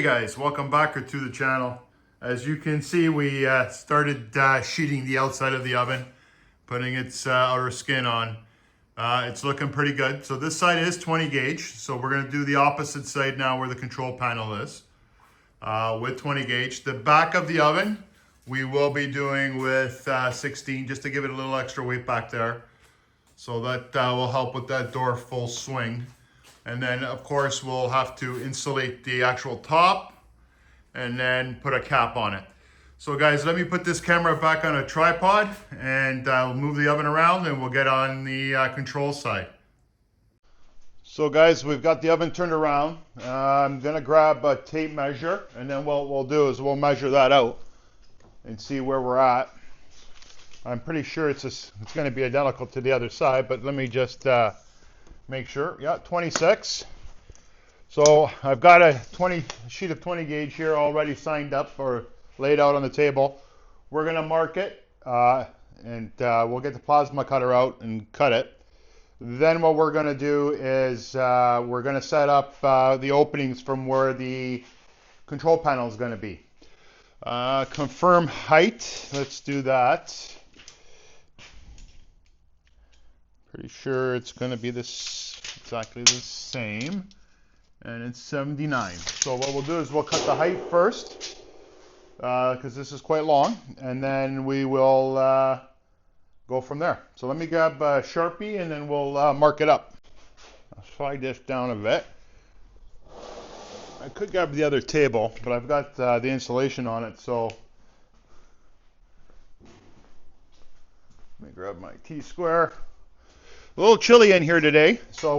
guys, welcome back to the channel. As you can see, we started sheeting the outside of the oven, putting its outer skin on. It's looking pretty good. So this side is 20 gauge. So we're going to do the opposite side now where the control panel is with 20 gauge. The back of the oven we will be doing with 16 just to give it a little extra weight back there. So that will help with that door full swing. And then of course we'll have to insulate the actual top and then put a cap on it. So guys, let me put this camera back on a tripod and we'll move the oven around and we'll get on the control side. So guys, we've got the oven turned around. I'm gonna grab a tape measure and then what we'll do is we'll measure that out and see where we're at. I'm pretty sure it's gonna be identical to the other side, but let me just make sure. Yeah, 26. So I've got a sheet of 20 gauge here already signed up or laid out on the table. We're going to mark it and we'll get the plasma cutter out and cut it. Then what we're going to do is we're going to set up the openings from where the control panel is going to be. Confirm height. Let's do that. Pretty sure it's going to be exactly the same, and it's 79. So what we'll do is we'll cut the height first because this is quite long, and then we will go from there. So let me grab a Sharpie and then we'll mark it up. I'll slide this down a bit. I could grab the other table, but I've got the insulation on it, so let me grab my T-square. A little chilly in here today, so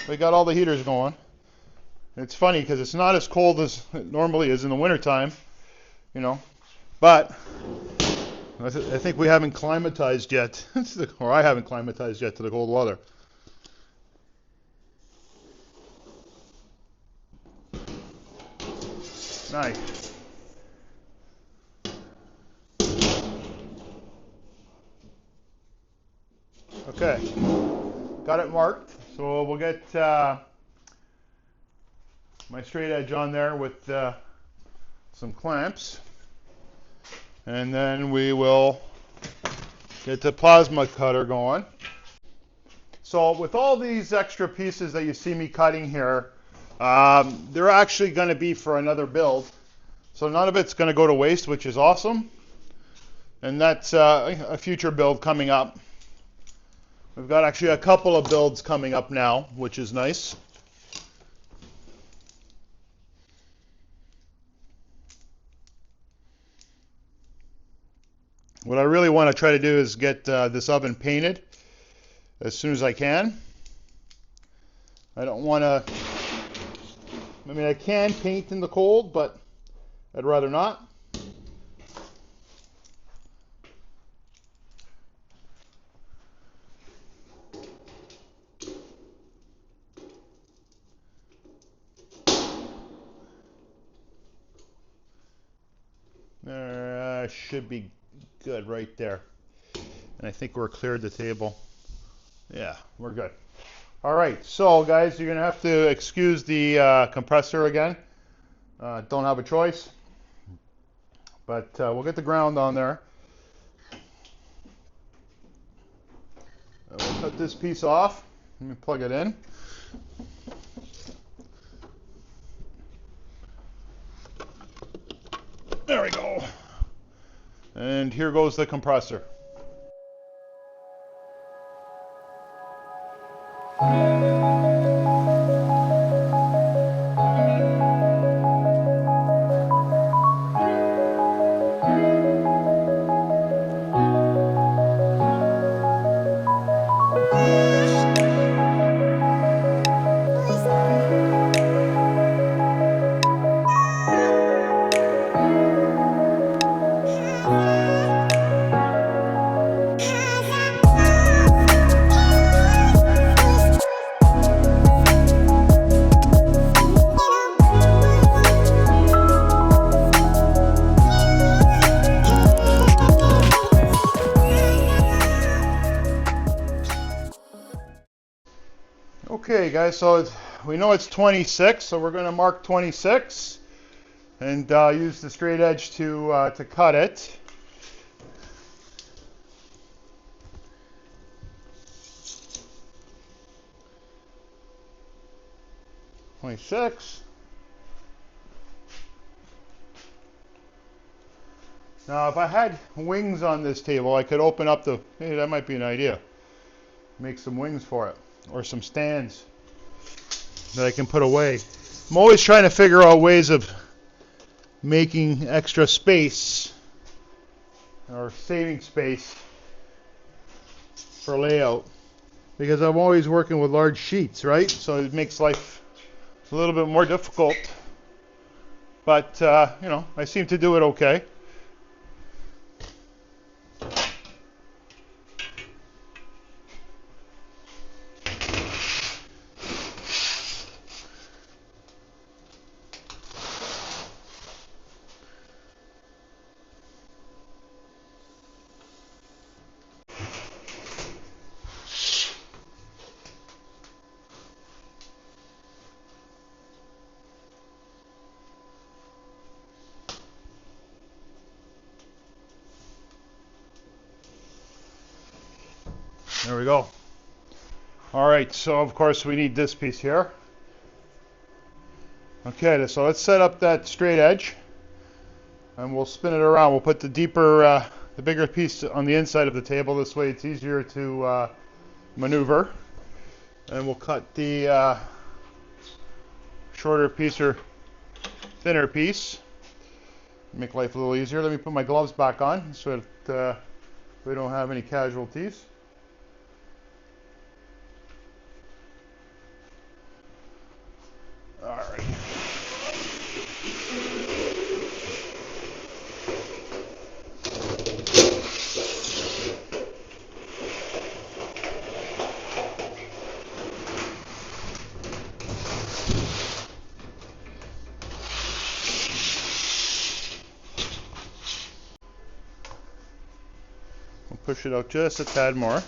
we got all the heaters going. It's funny because it's not as cold as it normally is in the wintertime, you know, but I think we haven't climatized yet, or I haven't climatized yet to the cold weather. Nice. Okay, got it marked. So we'll get my straight edge on there with some clamps, and then we will get the plasma cutter going. So with all these extra pieces that you see me cutting here, they're actually going to be for another build. So none of it's going to go to waste, which is awesome. And that's a future build coming up. We've got actually a couple of builds coming up now, which is nice. What I really want to try to do is get this oven painted as soon as I can. I don't want to, I mean, I can paint in the cold, but I'd rather not. There should be good right there. And I think we're cleared the table. Yeah, we're good. All right, so guys, you're going to have to excuse the compressor again. Don't have a choice. But we'll get the ground on there. We'll cut this piece off. Let me plug it in. There we go. And here goes the compressor. Okay guys, so we know it's 26, so we're going to mark 26 and use the straight edge to cut it. Now, if I had wings on this table, I could open up the, hey, that might be an idea. Make some wings for it, or some stands that I can put away. I'm always trying to figure out ways of making extra space or saving space for layout, because I'm always working with large sheets, right? So it makes life a little bit more difficult, but you know, I seem to do it okay. There we go. All right, so of course we need this piece here. Okay, so let's set up that straight edge, and we'll spin it around. We'll put the deeper, the bigger piece on the inside of the table. This way it's easier to maneuver. And we'll cut the shorter piece or thinner piece. Make life a little easier. Let me put my gloves back on so that we don't have any casualties. All right. We'll push it out just a tad more.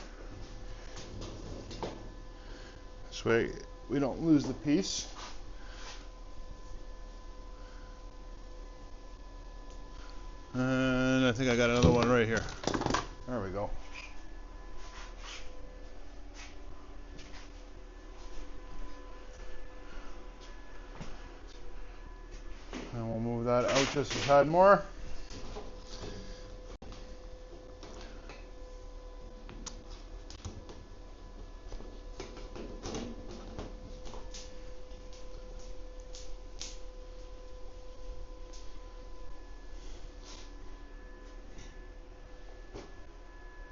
This way we don't lose the piece. And I think I got another one right here. There we go. And we'll move that out just a tad more.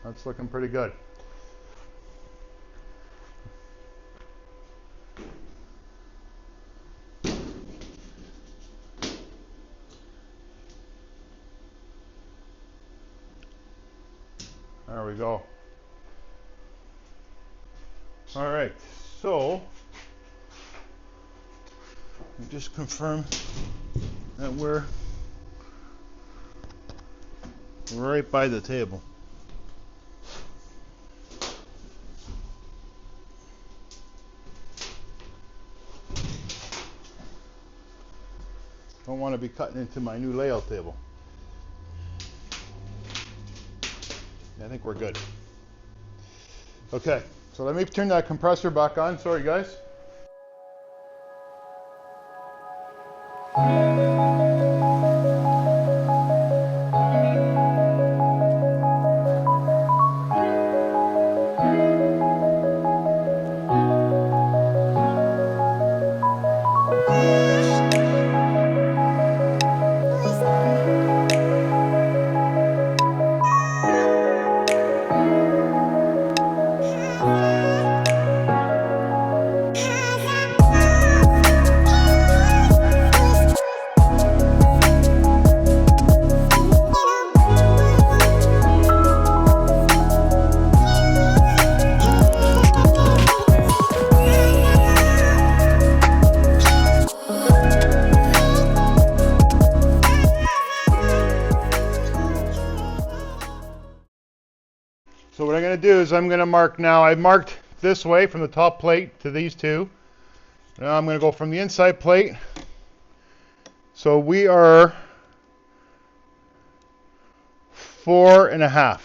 That's looking pretty good. There we go. All right, so just confirm that we're right by the table. Don't want to be cutting into my new layout table. I think we're good. Okay, so let me turn that compressor back on. Sorry, guys. So what I'm going to do is I'm going to mark now. I've marked this way from the top plate to these two. Now I'm going to go from the inside plate. So we are 4.5.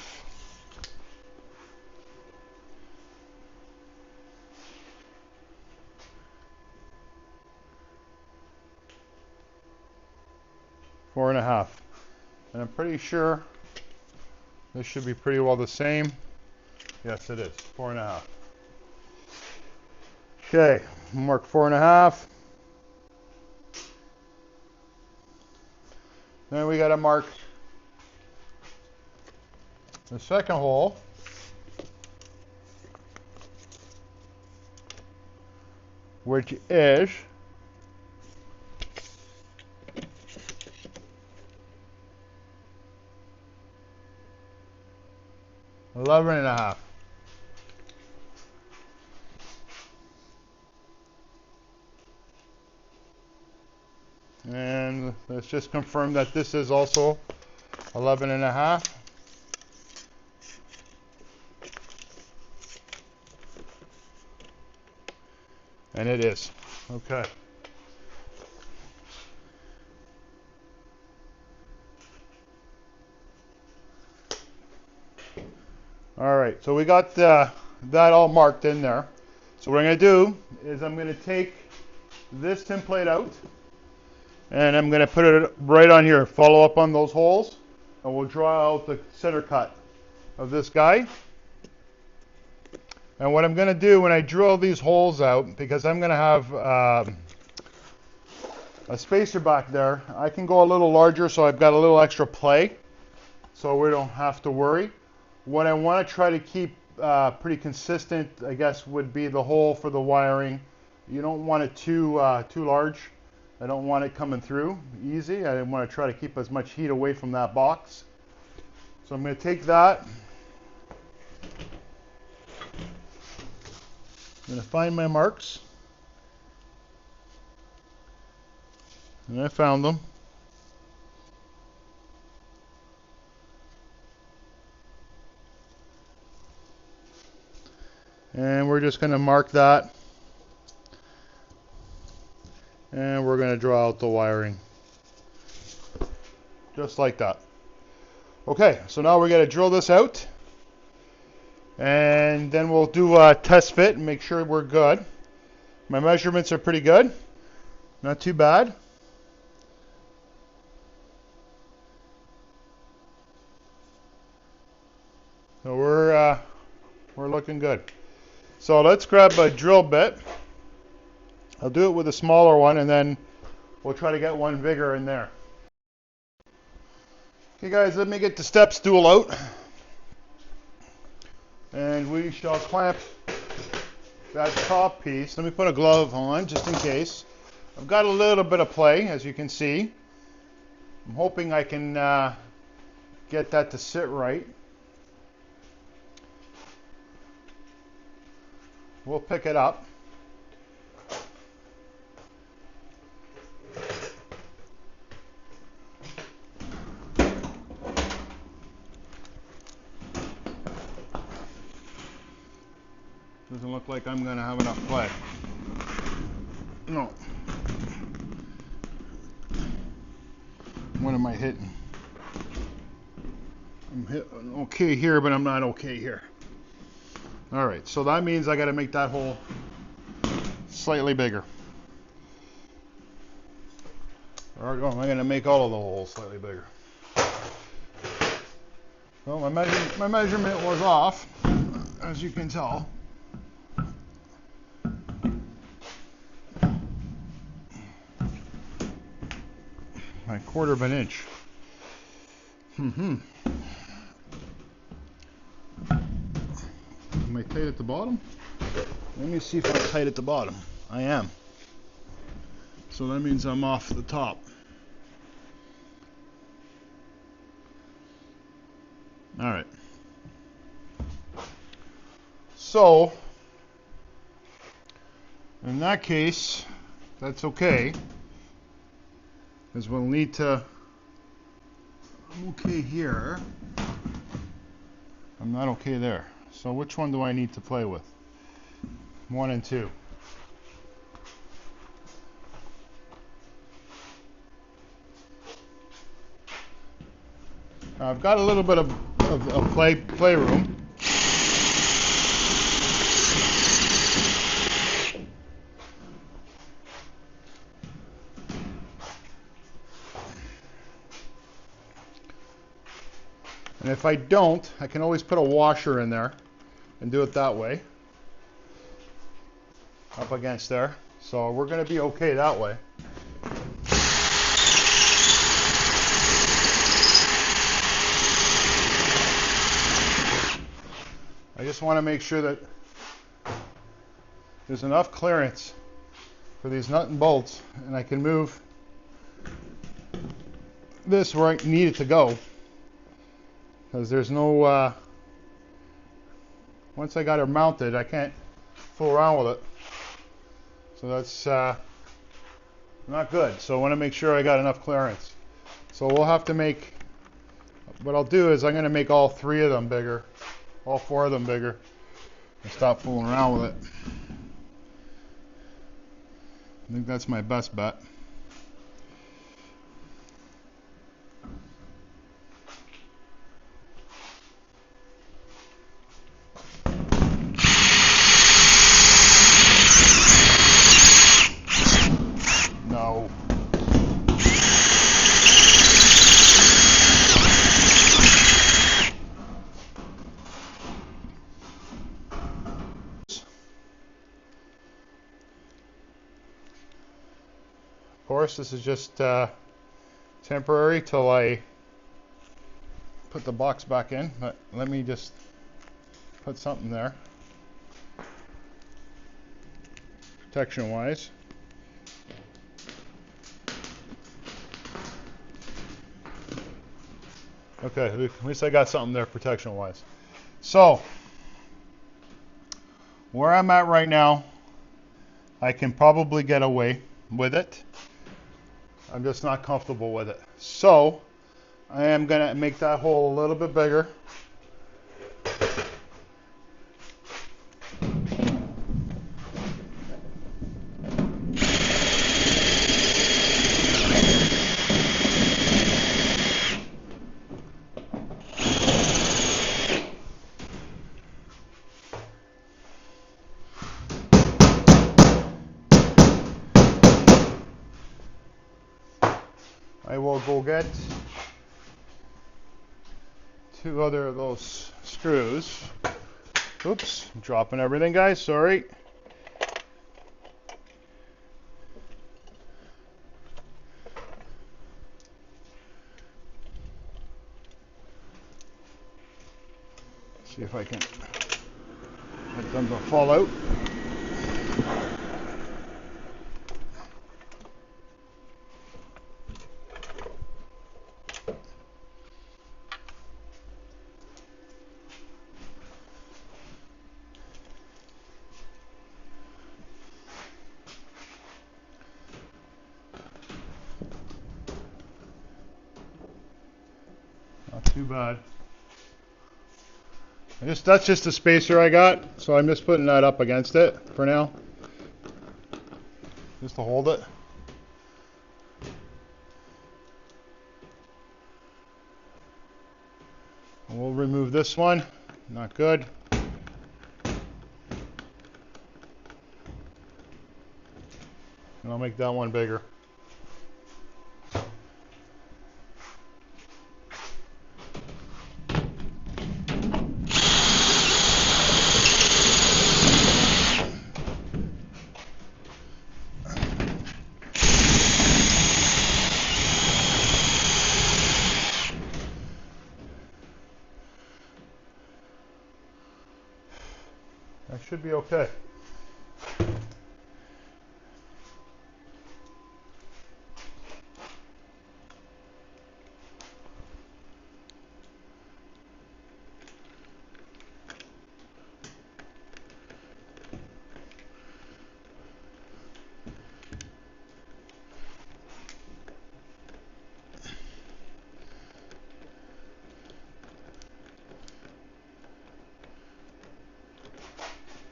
Four and a half. And I'm pretty sure this should be pretty well the same. Yes, it is. 4.5. Okay, mark 4.5. Then we got to mark the second hole, which is 11.5. And let's just confirm that this is also 11.5. And it is. Okay. All right, so we got that all marked in there. So what I'm going to do is I'm going to take this tin plate out, and I'm going to put it right on here, follow up on those holes, and we'll draw out the center cut of this guy. And what I'm going to do when I drill these holes out, because I'm going to have a spacer back there, I can go a little larger so I've got a little extra play, so we don't have to worry. What I want to try to keep pretty consistent, I guess, would be the hole for the wiring. You don't want it too large. I don't want it coming through easy. I want to try to keep as much heat away from that box. So I'm going to take that. I'm going to find my marks. And I found them. And we're just going to mark that. And we're going to draw out the wiring. Just like that. Okay, so now we're going to drill this out. And then we'll do a test fit and make sure we're good. My measurements are pretty good. Not too bad. So we're looking good. So let's grab a drill bit. I'll do it with a smaller one, and then we'll try to get one bigger in there. Okay guys, let me get the step stool out. And we shall clamp that top piece. Let me put a glove on just in case. I've got a little bit of play, as you can see. I'm hoping I can get that to sit right. We'll pick it up. Doesn't look like I'm going to have enough play. No. What am I hitting? I'm hitting okay here, but I'm not okay here. All right, so that means I got to make that hole slightly bigger. Or am I going to make all of the holes slightly bigger? Well, my measurement was off, as you can tell. By 1/4 of an inch. Am I tight at the bottom? Let me see if I'm tight at the bottom. I am. So that means I'm off the top. All right. So, in that case, that's okay. Because we'll need to, I'm okay here. I'm not okay there. So which one do I need to play with? 1 and 2. Now I've got a little bit of playroom. And if I don't, I can always put a washer in there and do it that way. Up against there. So we're going to be okay that way. I just want to make sure that there's enough clearance for these nut and bolts, and I can move this where I need it to go. Because there's no, once I got it mounted, I can't fool around with it. So that's not good. So I want to make sure I got enough clearance. So we'll have to make, what I'll do is I'm going to make all 3 of them bigger, all 4 of them bigger, and stop fooling around with it. I think that's my best bet. No. Of course, this is just temporary till I put the box back in, but let me just put something there, protection wise. Okay, at least I got something there protection wise. So where I'm at right now, I can probably get away with it. I'm just not comfortable with it. So I am going to make that hole a little bit bigger. I will go get 2 other of those screws. Oops, I'm dropping everything, guys, sorry. See if I can get them to fall out. Not too bad. That's just a spacer I got, so I'm just putting that up against it for now, just to hold it. And we'll remove this one, not good. And I'll make that one bigger. That should be okay.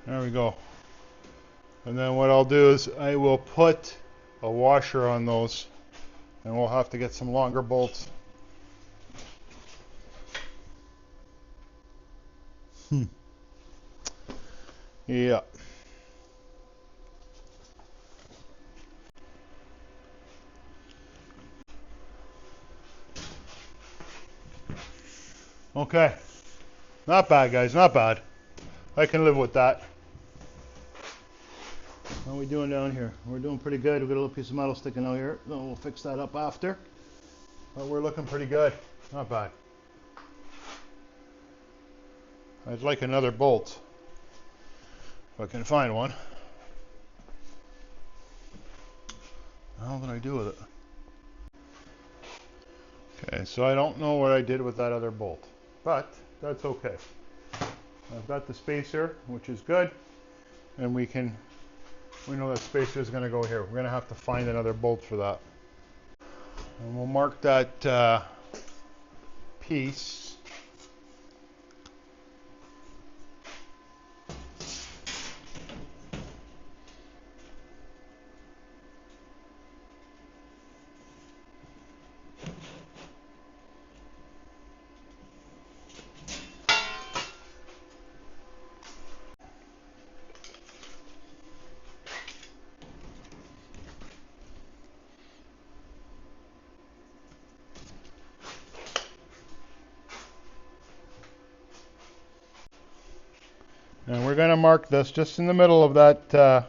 There we go. And then what I'll do is I will put a washer on those, and we'll have to get some longer bolts. Yeah. Okay. Not bad, guys. Not bad. I can live with that. How are we doing down here? We're doing pretty good. We've got a little piece of metal sticking out here. So we'll fix that up after. But we're looking pretty good. Not bad. I'd like another bolt. If I can find one. How can I do with it? Okay, so I don't know what I did with that other bolt. But that's okay. I've got the spacer, which is good. And we know that spacer is going to go here. We're going to have to find another bolt for that. And we'll mark that piece. And we're going to mark this just in the middle of that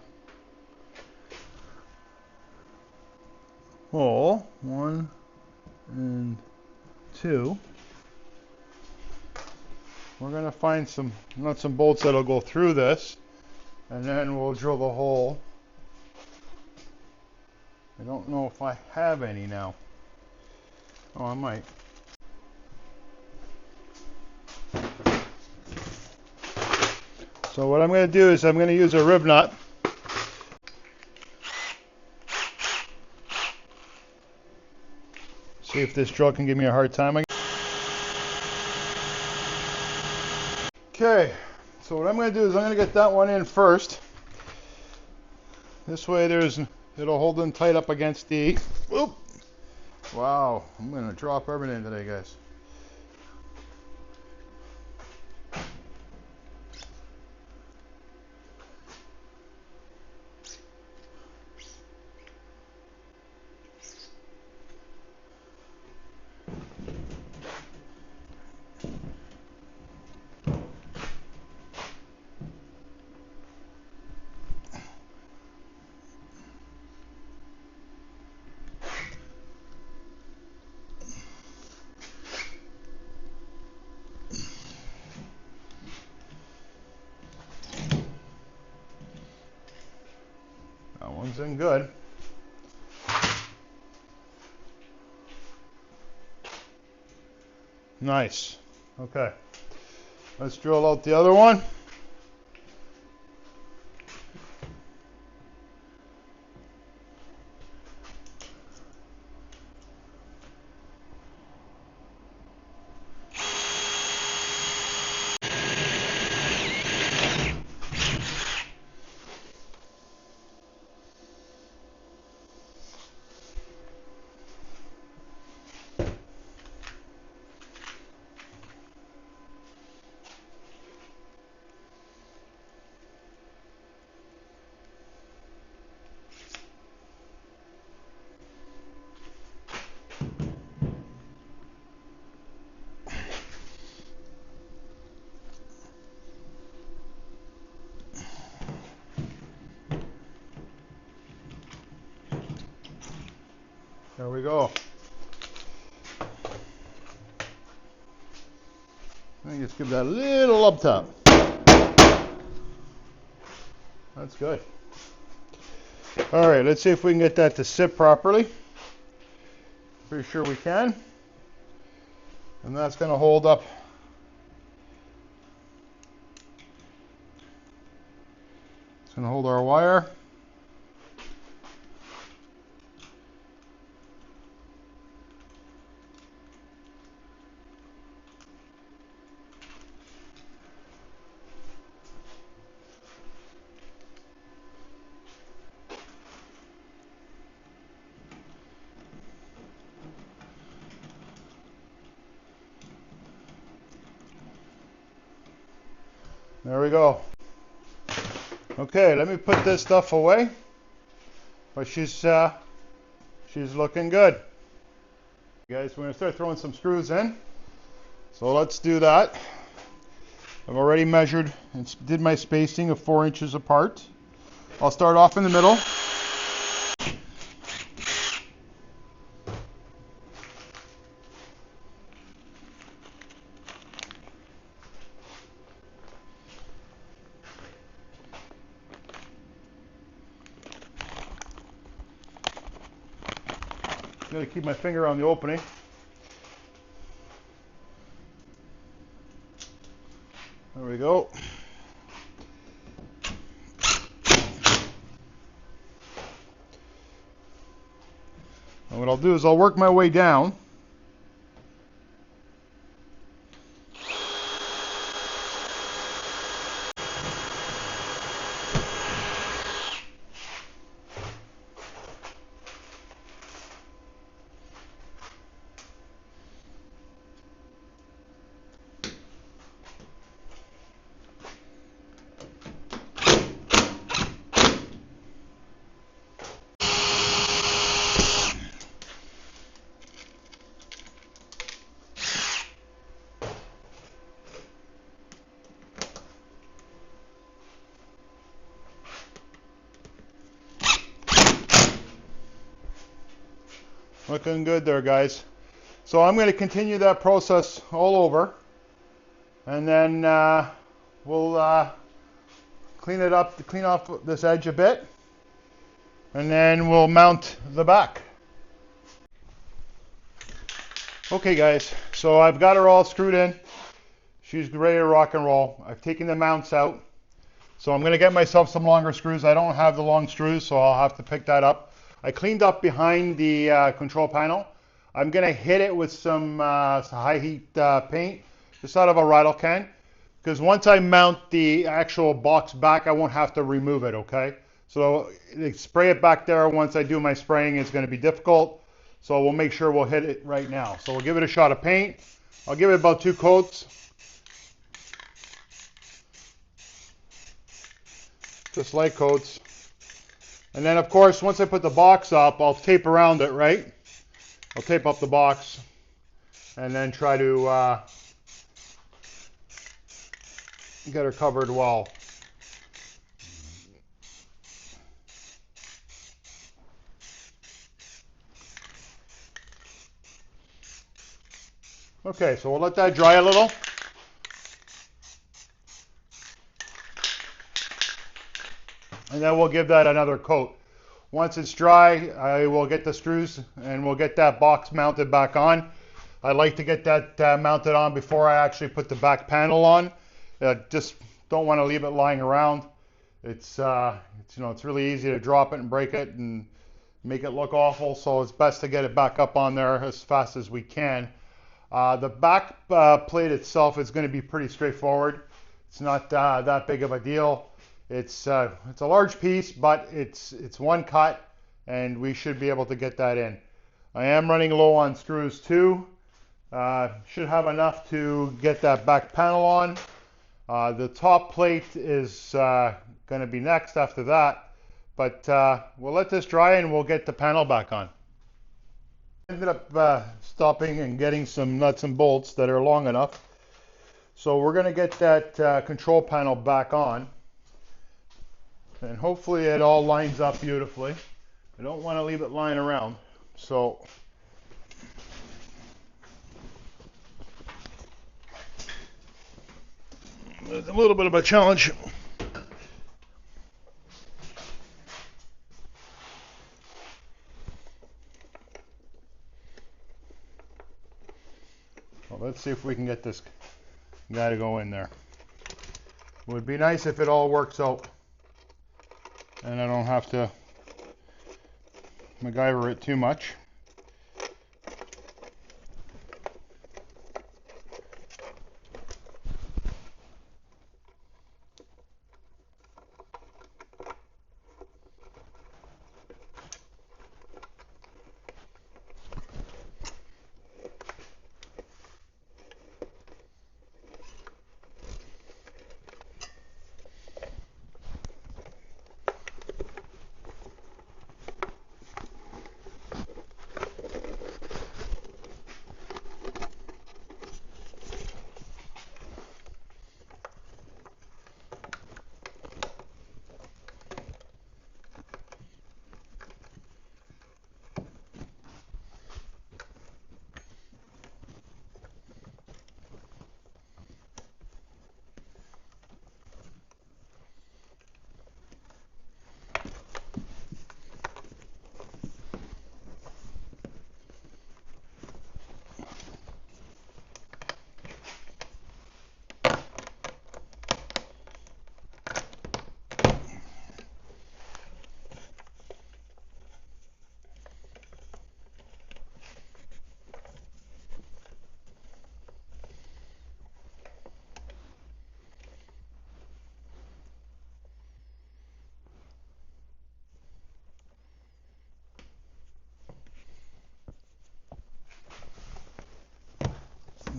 hole. 1 and 2. We're going to find some nuts and bolts that'll go through this. And then we'll drill the hole. I don't know if I have any now. Oh, I might. So what I'm going to do is I'm going to use a rib nut. See if this drill can give me a hard time. Okay, so what I'm going to do is I'm going to get that one in first. This way it'll hold them tight up against the... Whoop! Wow, I'm going to drop everything today, guys. That one's in good. Nice. Okay. Let's drill out the other one. There we go. Let me just give that a little up top. That's good. All right, let's see if we can get that to sit properly. Pretty sure we can. And that's going to hold up. It's going to hold our wire. There we go. Okay, let me put this stuff away. But she's looking good. Guys, we're going to start throwing some screws in. So let's do that. I've already measured and did my spacing of 4 inches apart. I'll start off in the middle. I'm going to keep my finger on the opening. There we go. And what I'll do is I'll work my way down. Looking good there, guys. So I'm going to continue that process all over, and then we'll clean it up, clean off this edge a bit, and then we'll mount the back. Okay, guys, so I've got her all screwed in. She's ready to rock and roll. I've taken the mounts out, so I'm going to get myself some longer screws. I don't have the long screws, so I'll have to pick that up. I cleaned up behind the control panel. I'm going to hit it with some high heat paint, just out of a rattle can, because once I mount the actual box back, I won't have to remove it, okay? So spray it back there. Once I do my spraying, it's going to be difficult, so we'll make sure we'll hit it right now. So we'll give it a shot of paint. I'll give it about 2 coats. Just light coats. And then, of course, once I put the box up, I'll tape around it, right? I'll tape up the box and then try to get her covered well. Okay, so we'll let that dry a little. And then we'll give that another coat. Once it's dry, I will get the screws and we'll get that box mounted back on. I like to get that mounted on before I actually put the back panel on. Just don't want to leave it lying around. It's really easy to drop it and break it and make it look awful. So it's best to get it back up on there as fast as we can. The back plate itself is going to be pretty straightforward. It's not that big of a deal. It's a large piece, but it's one cut, and we should be able to get that in. I am running low on screws too. Should have enough to get that back panel on. The top plate is going to be next after that, but we'll let this dry and we'll get the panel back on. Ended up stopping and getting some nuts and bolts that are long enough. So we're going to get that control panel back on. And hopefully it all lines up beautifully. I don't want to leave it lying around. So it's a little bit of a challenge. Well, let's see if we can get this guy to go in there. It would be nice if it all works out and I don't have to MacGyver it too much.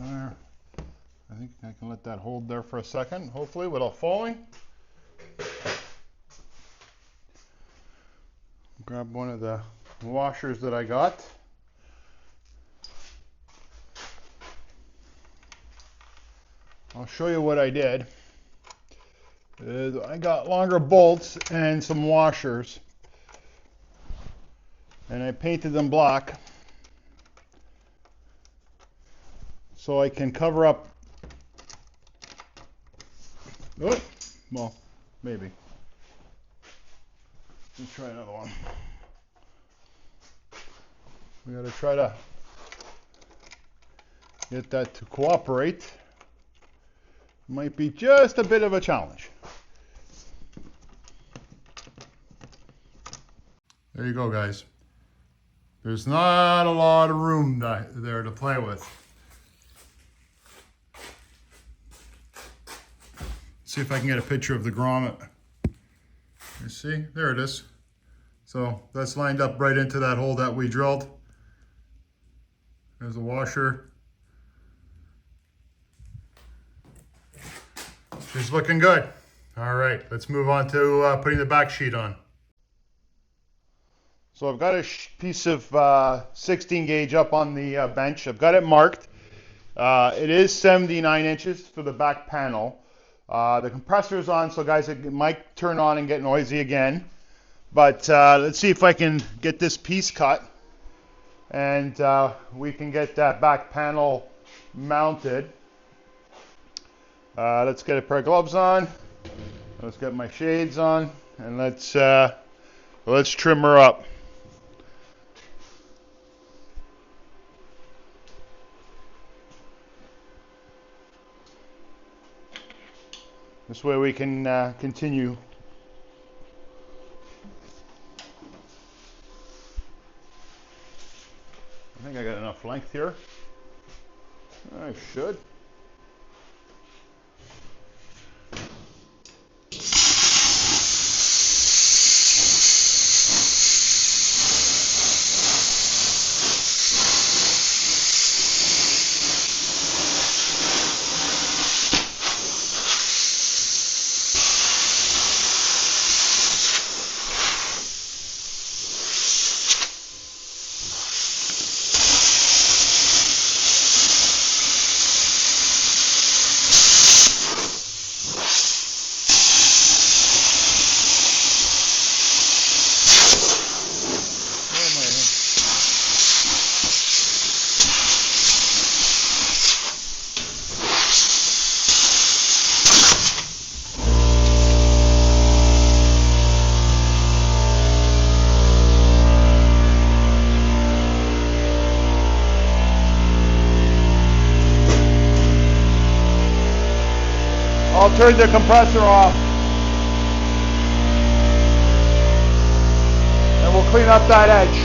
there. I think I can let that hold there for a second, hopefully without falling. Grab one of the washers that I got. I'll show you what I did. I got longer bolts and some washers, and I painted them black so I can cover up. Oh, well, maybe. Let's try another one. We got to try to get that to cooperate. Might be just a bit of a challenge. There you go, guys. There's not a lot of room there to play with. See if I can get a picture of the grommet. You see, there it is. So that's lined up right into that hole that we drilled. There's a washer. She's looking good. All right, let's move on to putting the back sheet on. So I've got a piece of 16 gauge up on the bench. I've got it marked. It is 79 inches for the back panel. The compressor's on, so guys, it might turn on and get noisy again. But let's see if I can get this piece cut, and we can get that back panel mounted. Let's get a pair of gloves on. Let's get my shades on, and let's trim her up. This way we can continue. I think I got enough length here. I should. I'll turn the compressor off, and we'll clean up that edge.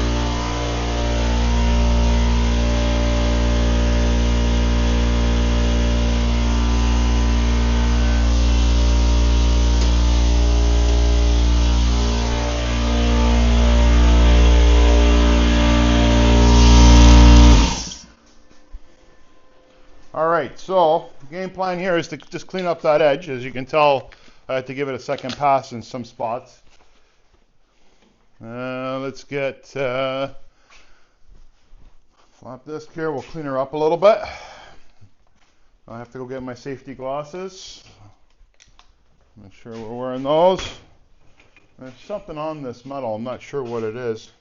Alright, so the game plan here is to just clean up that edge. As you can tell, I had to give it a second pass in some spots. Let's get flap disc here. We'll clean her up a little bit. I have to go get my safety glasses. Make sure we're wearing those. There's something on this metal. I'm not sure what it is.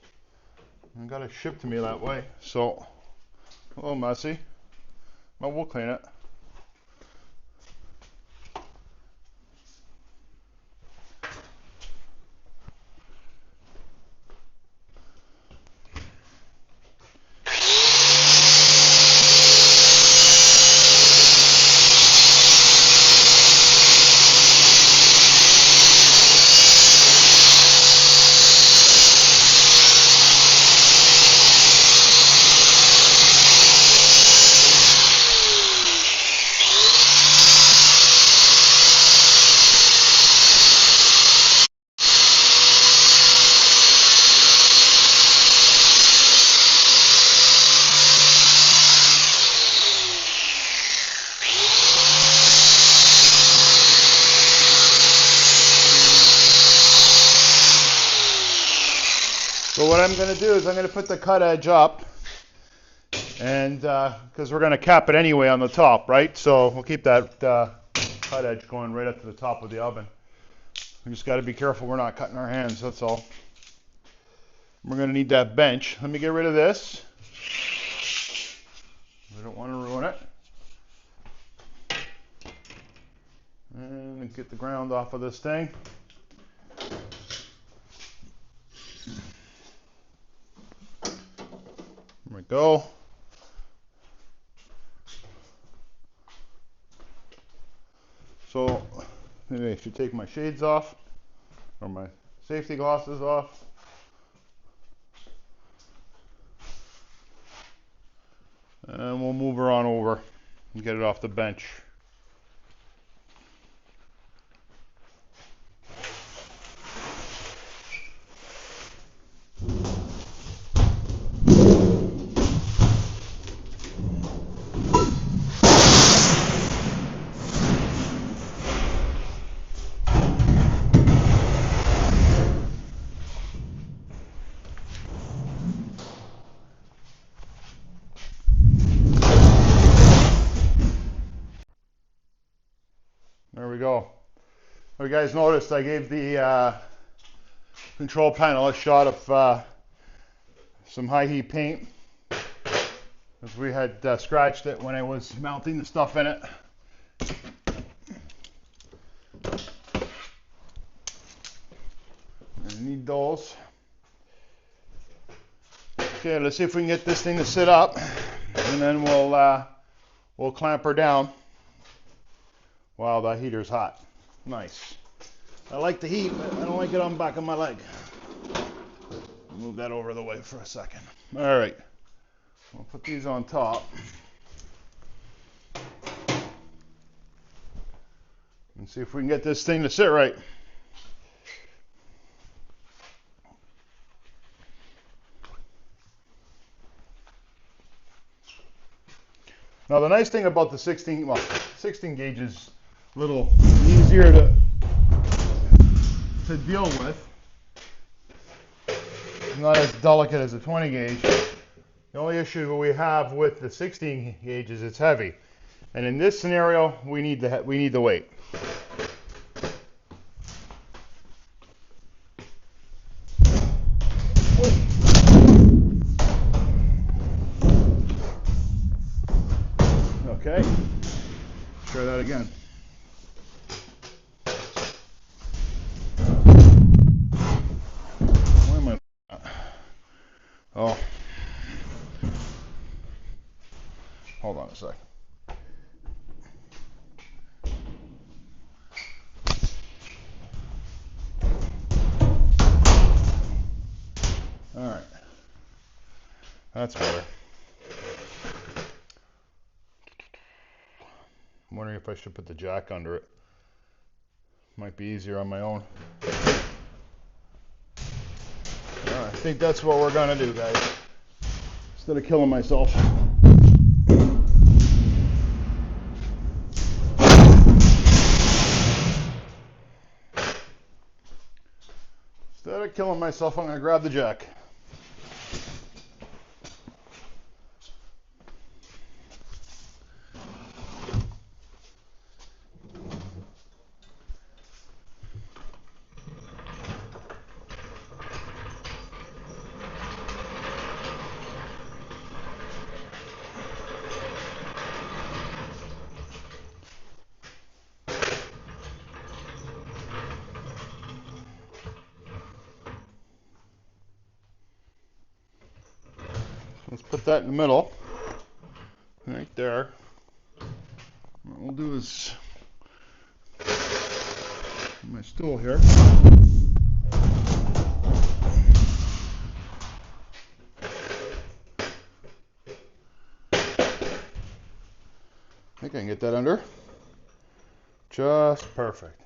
It got it shipped to me that way, so a little messy. But we'll clean it. I'm going to do is I'm going to put the cut edge up, and because we're going to cap it anyway on the top, right? So we'll keep that cut edge going right up to the top of the oven. We just got to be careful we're not cutting our hands, that's all. We're going to need that bench. Let me get rid of this. We don't want to ruin it. And get the ground off of this thing. There we go. So maybe I should take my shades off, or my safety glasses off. And we'll move her on over and get it off the bench. There we go. You guys noticed I gave the control panel a shot of some high heat paint, because we had scratched it when I was mounting the stuff in it. I need those. Okay, let's see if we can get this thing to sit up, and then we'll clamp her down. Wow, that heater's hot. Nice. I like the heat, but I don't like it on the back of my leg. Move that over the way for a second. All right. We'll put these on top. And see if we can get this thing to sit right. Now the nice thing about the 16 gauge is a little easier to deal with. Not as delicate as a 20 gauge. The only issue we have with the 16 gauge is it's heavy. And in this scenario, we need the weight. Okay, try that again. Where am I? Oh, hold on a sec. All right, that's better. I'm wondering if I should put the jack under it. Might be easier on my own. I think that's what we're gonna do, guys. Instead of killing myself. Instead of killing myself, I'm gonna grab the jack. Let's put that in the middle, right there. What we'll do is my stool here. I think I can get that under. Just perfect.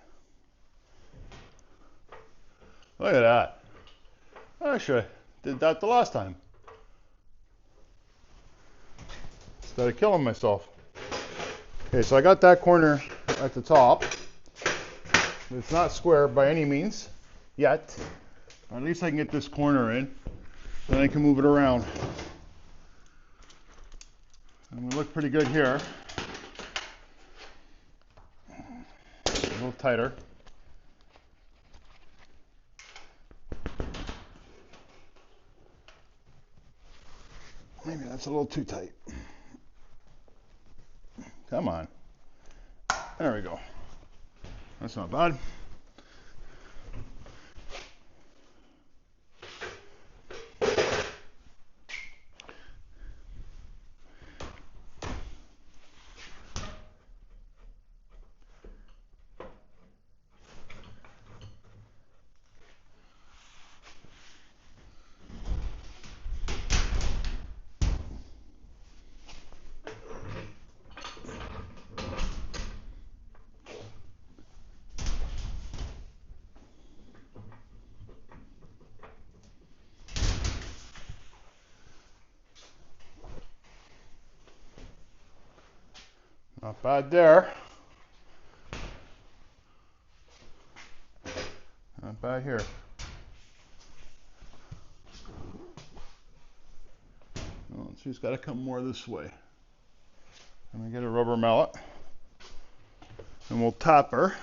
Look at that. Actually, I did that the last time. Instead of killing myself. Okay, so I got that corner at the top. It's not square by any means yet. At least I can get this corner in. Then I can move it around. And we look pretty good here. A little tighter. Maybe that's a little too tight. Come on. There we go. That's not bad. Not bad there. Not bad here. Oh, she's got to come more this way. Let me get a rubber mallet. And we'll tap her.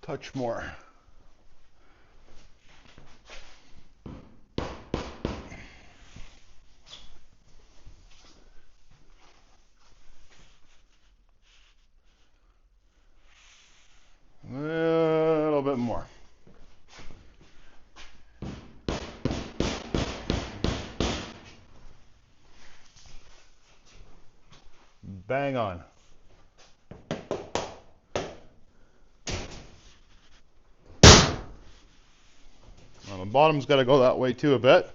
Touch more. A little bit more. Bang on. Well, the bottom's got to go that way too a bit.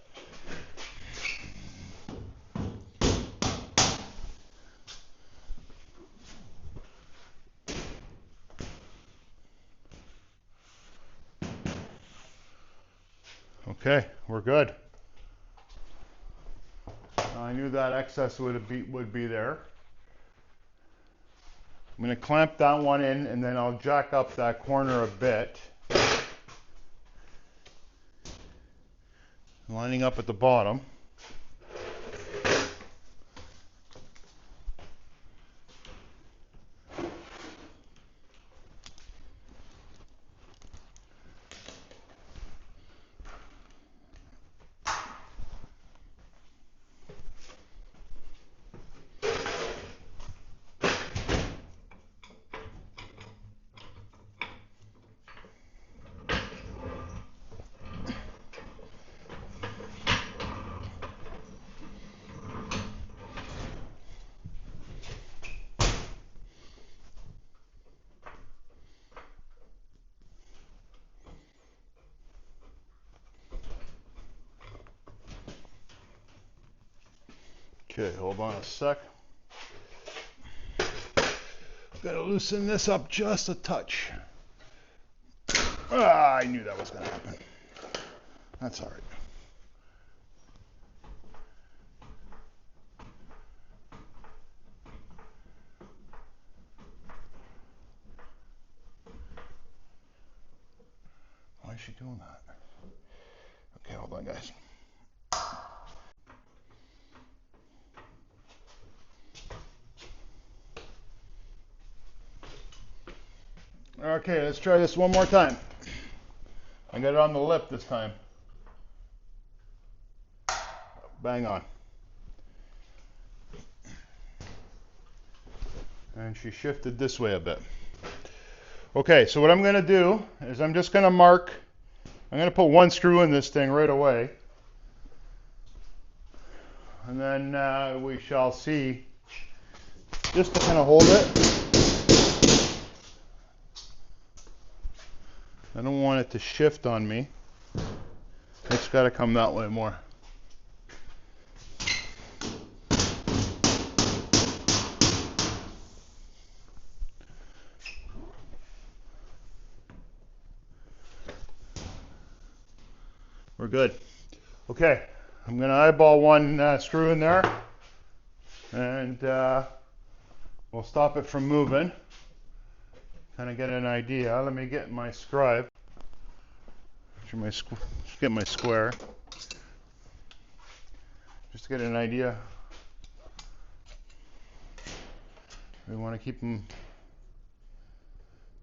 Okay, we're good. I knew that excess would be there. I'm going to clamp that one in, and then I'll jack up that corner a bit. Lining up at the bottom. Okay, hold on a sec. Gotta loosen this up just a touch. Ah, I knew that was gonna happen. That's all right. Why is she doing that? Okay, hold on, guys. Okay, let's try this one more time. I got it on the lip this time. Bang on. And she shifted this way a bit. Okay, so what I'm going to do is I'm just going to mark, I'm going to put one screw in this thing right away. And then we shall see, just to kind of hold it. I don't want it to shift on me. It's got to come that way more. We're good. Okay, I'm going to eyeball one screw in there, and we'll stop it from moving. Kind of get an idea. Let me get my scribe. Get my square. Just to get an idea. We want to keep them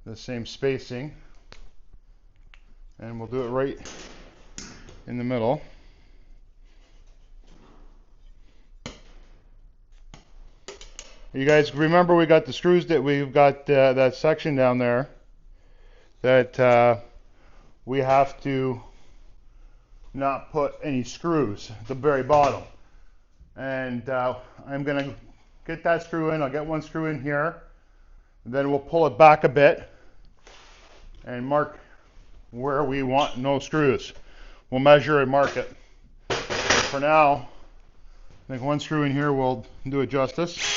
the same spacing, and we'll do it right in the middle. You guys remember we got the screws that we've got that section down there that we have to not put any screws at the very bottom. And I'm going to get that screw in. I'll get one screw in here. And then we'll pull it back a bit and mark where we want no screws. We'll measure and mark it. For now, I think one screw in here will do it justice.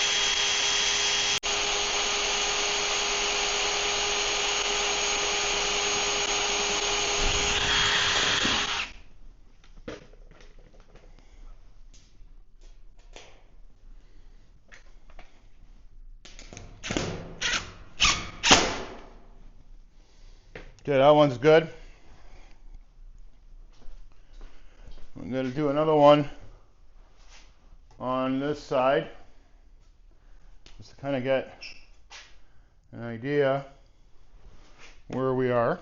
Okay, that one's good. I'm going to do another one on this side, just to kind of get an idea where we are.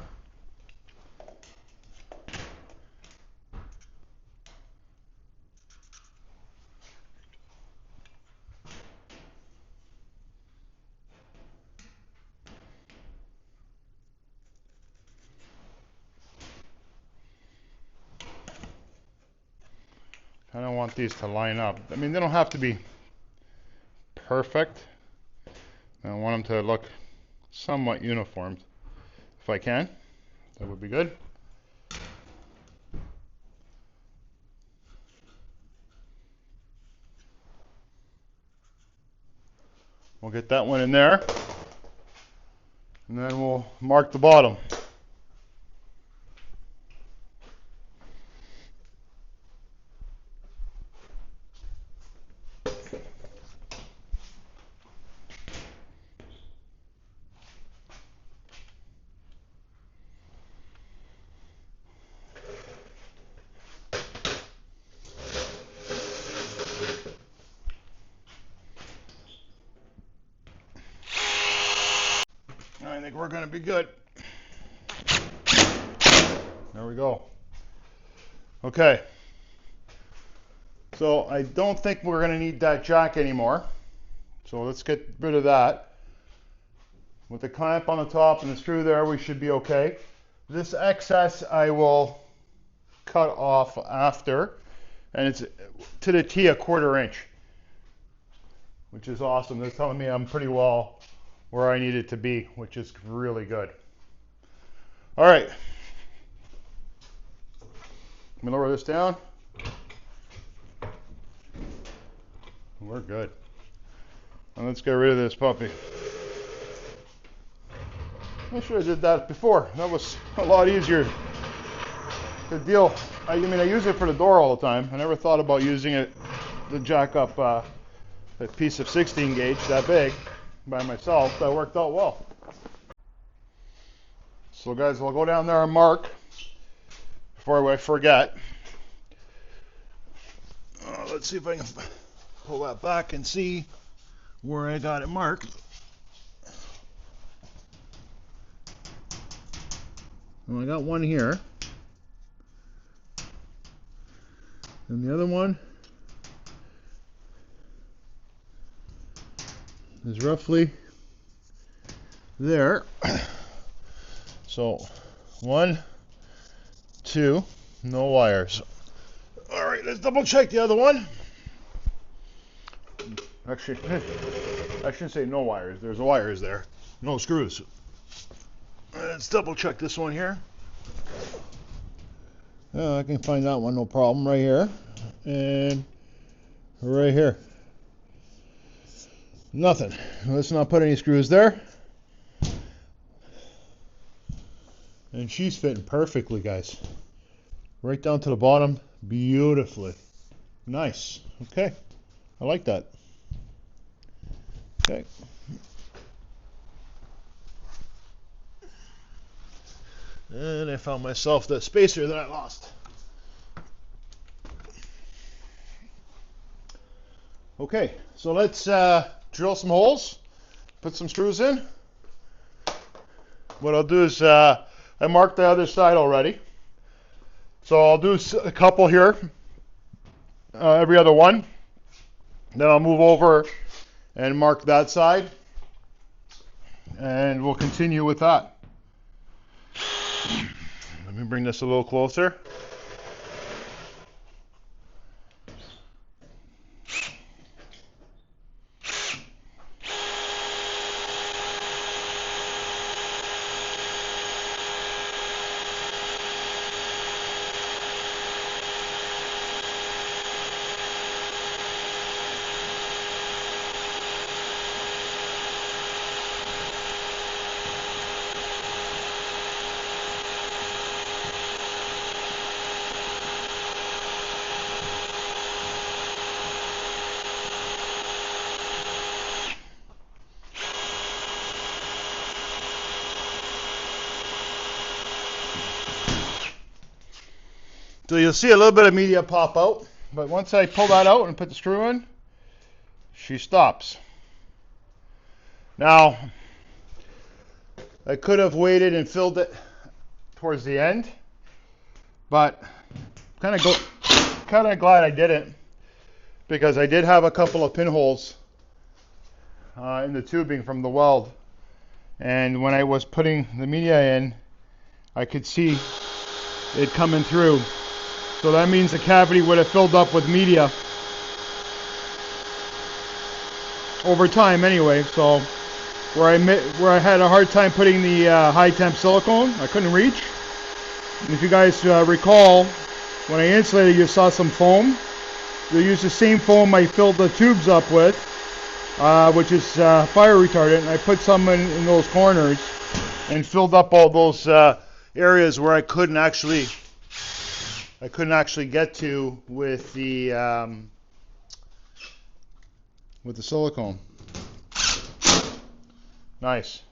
I don't want these to line up. I mean, they don't have to be perfect. I want them to look somewhat uniform. If I can, that would be good. We'll get that one in there, and then we'll mark the bottom. I think we're going to be good. There we go. Okay. So I don't think we're going to need that jack anymore. So let's get rid of that. With the clamp on the top and the screw there, we should be okay. This excess I will cut off after. And it's to the T, 1/4 inch. Which is awesome. They're telling me I'm pretty well where I need it to be, which is really good. All right. Let me lower this down. We're good. And let's get rid of this puppy. I should have did that before. That was a lot easier to deal. I mean, I use it for the door all the time. I never thought about using it to jack up a piece of 16 gauge that big by myself. That worked out well. So guys, we'll go down there and mark before I forget. Let's see if I can pull that back and see where I got it marked. Well, I got one here, and the other one is roughly there. So 1, 2, no wires. All right, let's double check the other one. Actually, I shouldn't say no wires. There's wires there, no screws. Let's double check this one here. I can find that one, no problem, right here and right here. Nothing. Let's not put any screws there. And she's fitting perfectly, guys. right down to the bottom beautifully. Nice. Okay, I like that. Okay. And I found myself the spacer that I lost. Okay, so let's drill some holes, put some screws in. What I'll do is I marked the other side already. So I'll do a couple here, every other one. Then I'll move over and mark that side. And we'll continue with that. Let me bring this a little closer. So you'll see a little bit of media pop out, but once I pull that out and put the screw in, she stops. Now, I could have waited and filled it towards the end, but kind of glad I didn't, because I did have a couple of pinholes in the tubing from the weld, and when I was putting the media in, I could see it coming through. So that means the cavity would have filled up with media over time anyway. So where I had a hard time putting the high temp silicone, I couldn't reach. And if you guys recall, when I insulated, you saw some foam. They used the same foam I filled the tubes up with, which is fire retardant. And I put some in those corners and filled up all those areas where I couldn't actually get to with the silicone. Nice.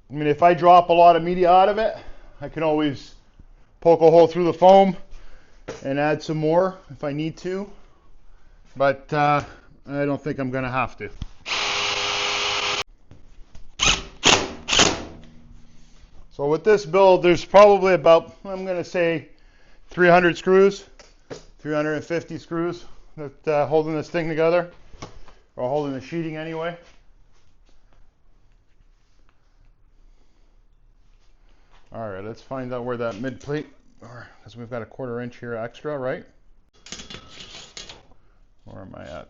I mean, if I drop a lot of media out of it, I can always poke a hole through the foam and add some more if I need to. But I don't think I'm going to have to. So with this build, there's probably about, I'm going to say, 300 screws, 350 screws that holding this thing together, or holding the sheeting anyway. All right, let's find out where that mid plate, because we've got a 1/4 inch here extra, right? Where am I at?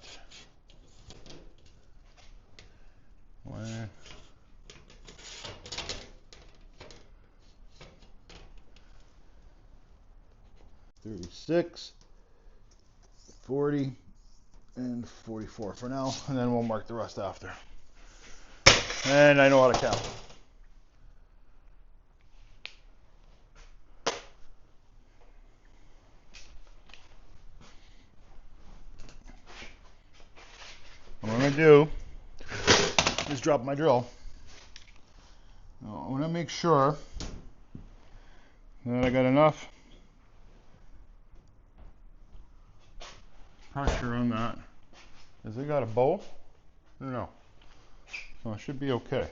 Where? 36, 40, and 44 for now, and then we'll mark the rest after. And I know how to count. What I'm going to do is drop my drill. Now, I want to make sure that I got enough pressure on that. Has it got a bow? No. So it should be okay.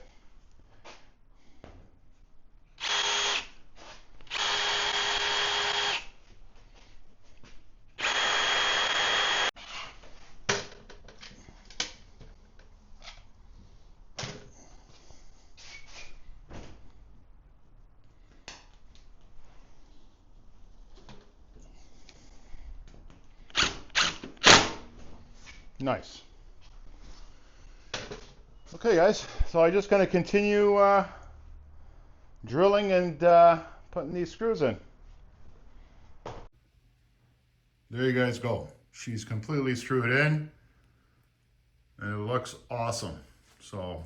Nice. Okay, guys, so I'm just going to continue drilling and putting these screws in. There you guys go. She's completely screwed in, and it looks awesome. So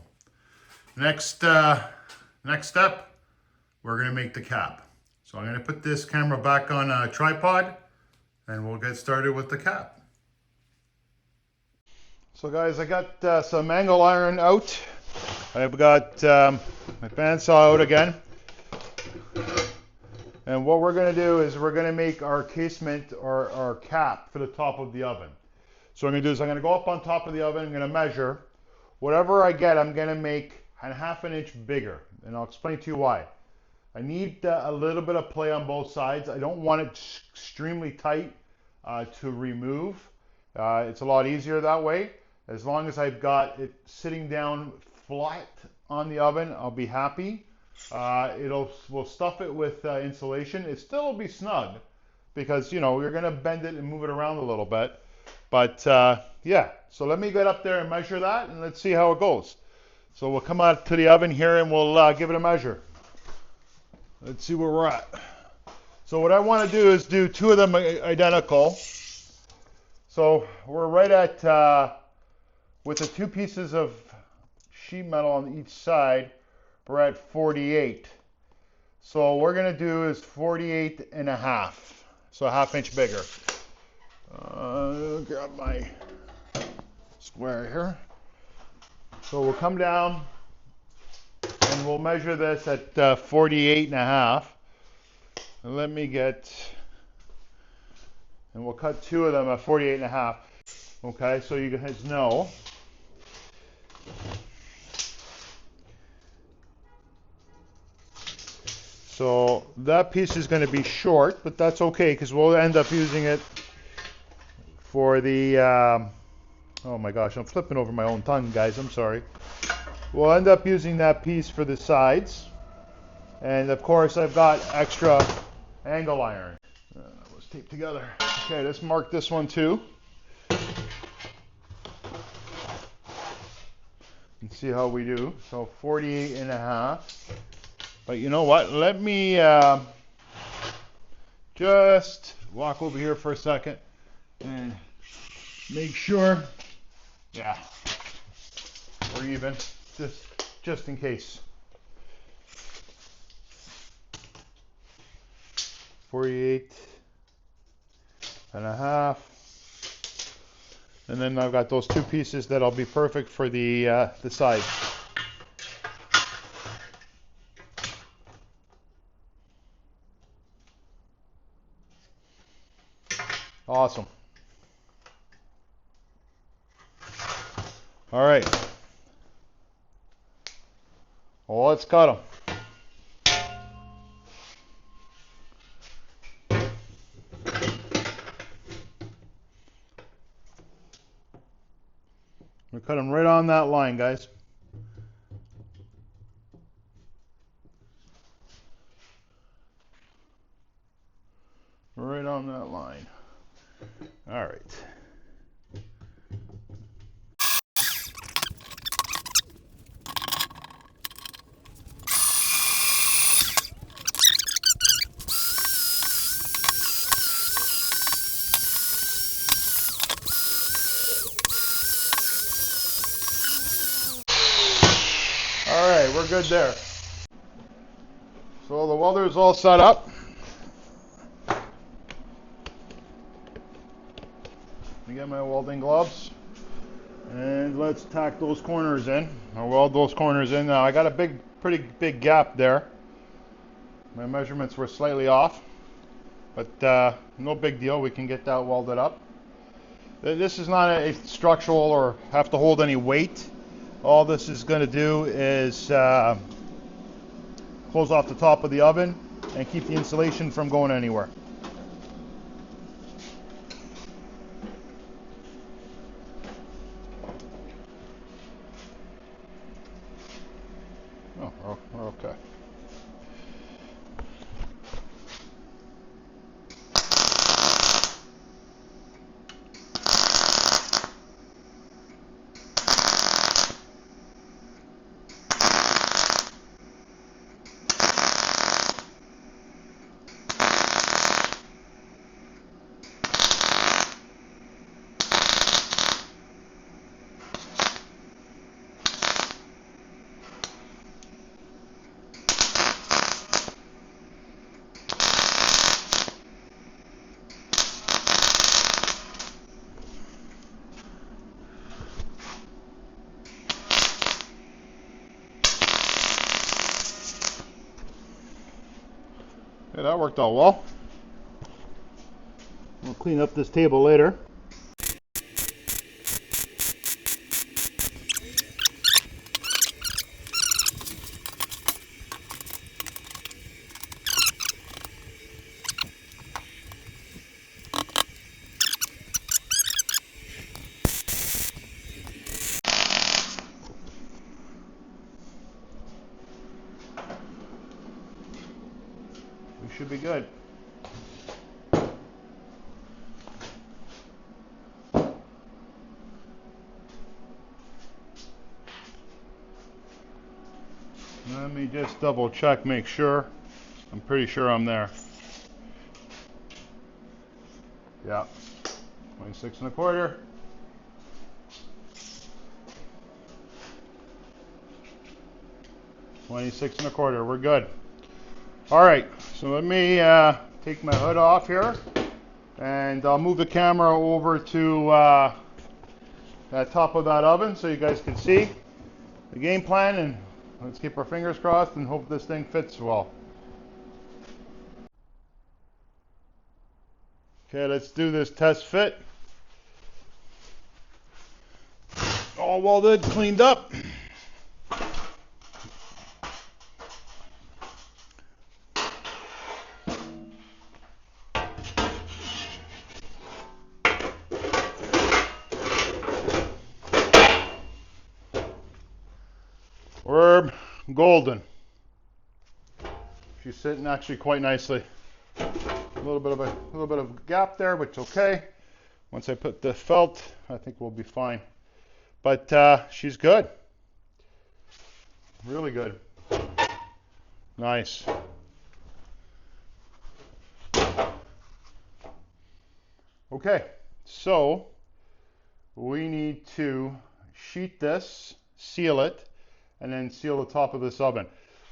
next step, we're going to make the cap. So I'm going to put this camera back on a tripod and we'll get started with the cap. So guys, I got some angle iron out. I've got my bandsaw out again. And what we're going to do is we're going to make our casement or our cap for the top of the oven. So what I'm going to do is I'm going to go up on top of the oven, I'm going to measure. Whatever I get, I'm going to make a ½ inch bigger. And I'll explain to you why. I need a little bit of play on both sides. I don't want it extremely tight to remove. It's a lot easier that way. As long as I've got it sitting down flat on the oven, I'll be happy. We'll stuff it with insulation. It still will be snug because, you know, you're going to bend it and move it around a little bit. But yeah, so let me get up there and measure that and let's see how it goes. So we'll come out to the oven here and we'll give it a measure. Let's see where we're at. So what I want to do is do two of them identical. So we're right at, with the two pieces of sheet metal on each side, we're at 48. So what we're going to do is 48.5. So a ½ inch bigger. Grab my square here. So we'll come down and we'll measure this at 48.5. And let me get, and we'll cut two of them at 48.5. Okay, so you guys know. So that piece is going to be short, but that's okay because we'll end up using it for the, oh my gosh, I'm flipping over my own tongue, guys, I'm sorry. We'll end up using that piece for the sides. And of course, I've got extra angle iron. Let's tape together. Okay, let's mark this one too. And see how we do. So 48.5. But you know what? Let me just walk over here for a second and make sure. Yeah, we're even. Just in case. 48.5. And then I've got those two pieces that'll be perfect for the side. Awesome. All right. Well, let's cut them. We cut them right on that line, guys. Right on that line. All right. All right, we're good there. So the welder is all set up. Let me get my welding gloves. And let's tack those corners in. I'll weld those corners in. Now I got a pretty big gap there. My measurements were slightly off. But no big deal, we can get that welded up. This is not a structural or have to hold any weight. All this is going to do is close off the top of the oven and keep the insulation from going anywhere. Oh, okay. Okay, that worked out well. We'll clean up this table later. We should be good. Let me just double check, make sure. I'm pretty sure I'm there. Yeah, 26 1/4. 26 1/4, we're good. All right, so let me take my hood off here, and I'll move the camera over to that top of that oven so you guys can see the game plan, and let's keep our fingers crossed and hope this thing fits well. Okay, let's do this test fit. All welded, cleaned up. We're golden. She's sitting actually quite nicely. A little bit of a gap there, but it's okay. Once I put the felt, I think we'll be fine. But she's good. Really good. Nice. Okay, so we need to sheet this, seal it, and then seal the top of this oven.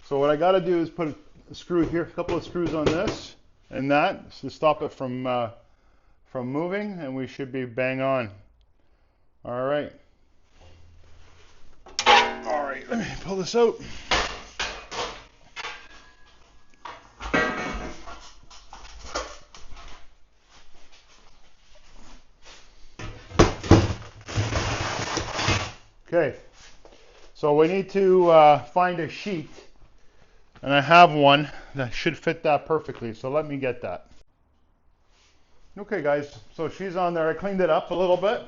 So what I got to do is put a screw here, a couple of screws on this and that to stop it from moving, and we should be bang on. All right. All right, let me pull this out. Okay, so we need to find a sheet, and I have one that should fit that perfectly, so let me get that. Okay guys, so she's on there. I cleaned it up a little bit.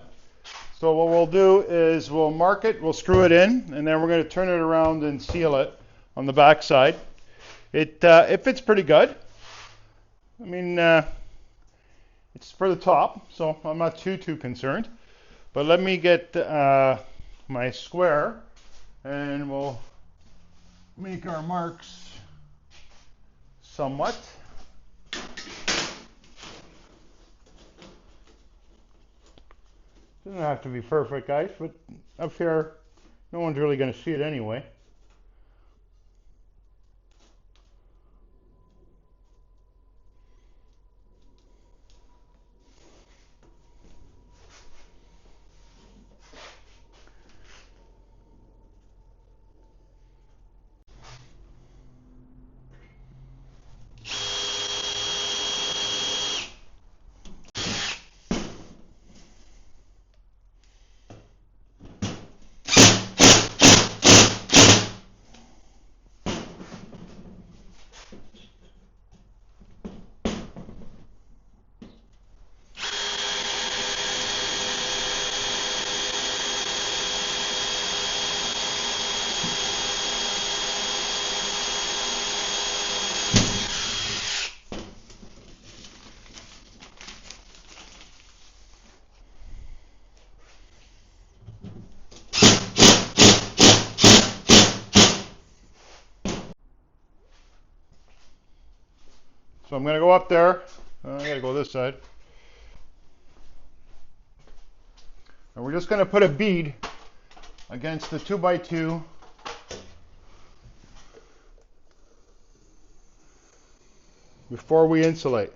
So what we'll do is we'll mark it, we'll screw it in, and then we're going to turn it around and seal it on the back side. It fits pretty good. I mean, it's for the top, so I'm not too concerned. But let me get my square, and we'll make our marks somewhat. Doesn't have to be perfect, guys, but up here, no one's really going to see it anyway. So I'm going to go up there. I got to go this side. And we're just going to put a bead against the 2x2 before we insulate.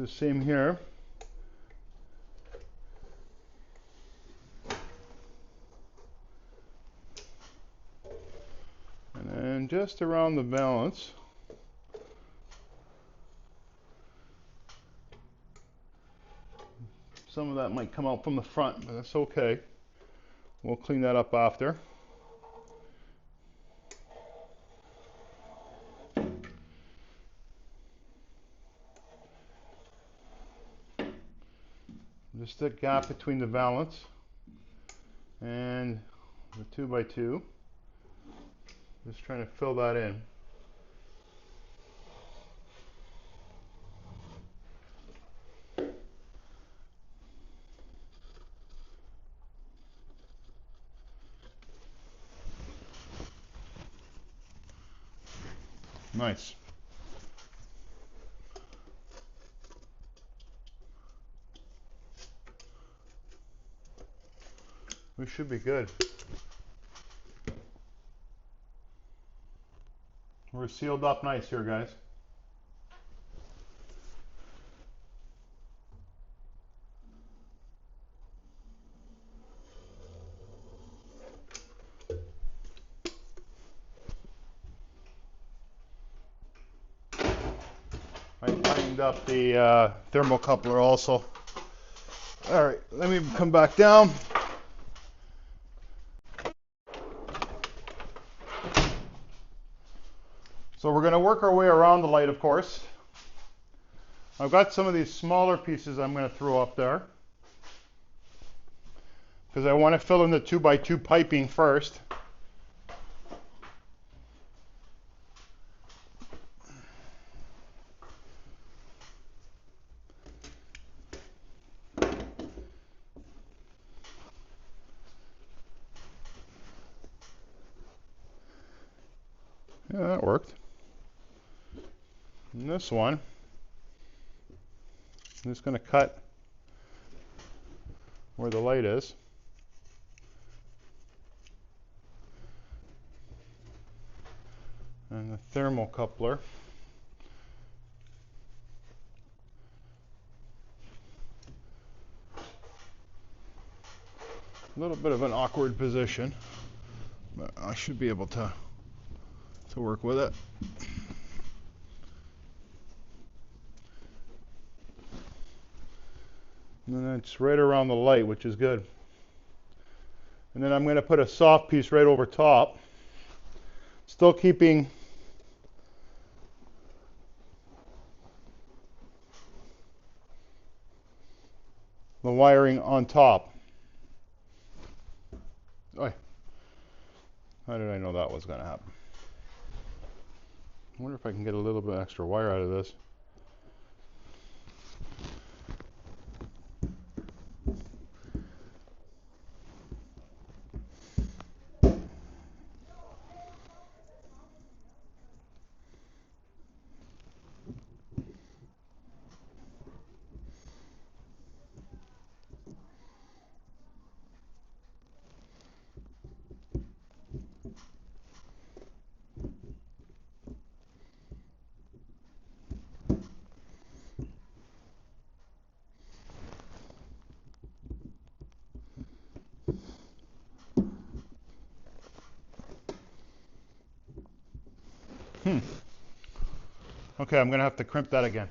the same here. And then just around the valance. Some of that might come out from the front, but that's okay. We'll clean that up after. Just the gap between the valance and the 2x2. Just trying to fill that in. Nice. We should be good. We're sealed up nice here, guys. I tightened up the thermocoupler also. All right, let me come back down. So we're going to work our way around the light, of course. I've got some of these smaller pieces I'm going to throw up there, because I want to fill in the 2x2 piping first. Yeah, that worked. And this one, I'm just going to cut where the light is. And the thermocoupler. A little bit of an awkward position, but I should be able to work with it. And then it's right around the light, which is good. And then I'm going to put a soft piece right over top, still keeping the wiring on top. Oh, how did I know that was going to happen? I wonder if I can get a little bit extra wire out of this. Okay, I'm going to have to crimp that again.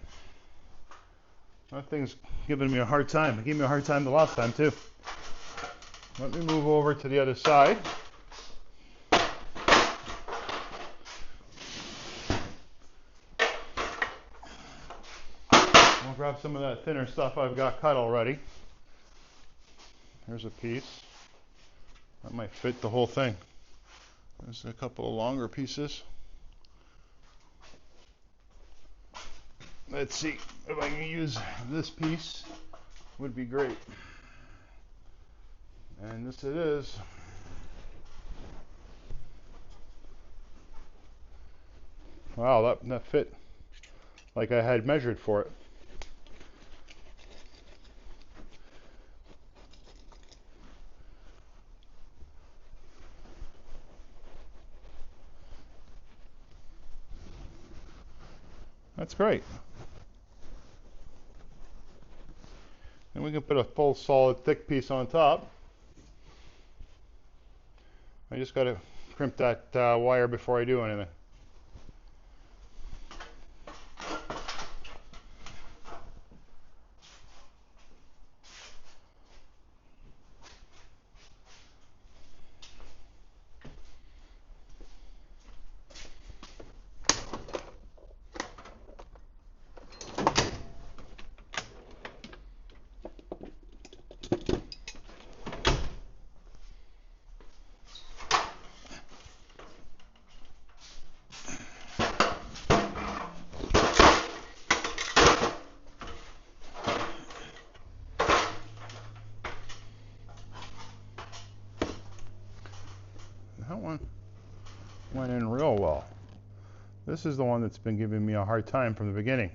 That thing's giving me a hard time. It gave me a hard time the last time too. Let me move over to the other side. I'll grab some of that thinner stuff I've got cut already. Here's a piece. That might fit the whole thing. There's a couple of longer pieces. Let's see if I can use this piece. Would be great. And this it is. Wow, that fit like I had measured for it. That's great. we can put a full solid thick piece on top. I just got to crimp that wire before I do anything. That one went in real well. This is the one that's been giving me a hard time from the beginning.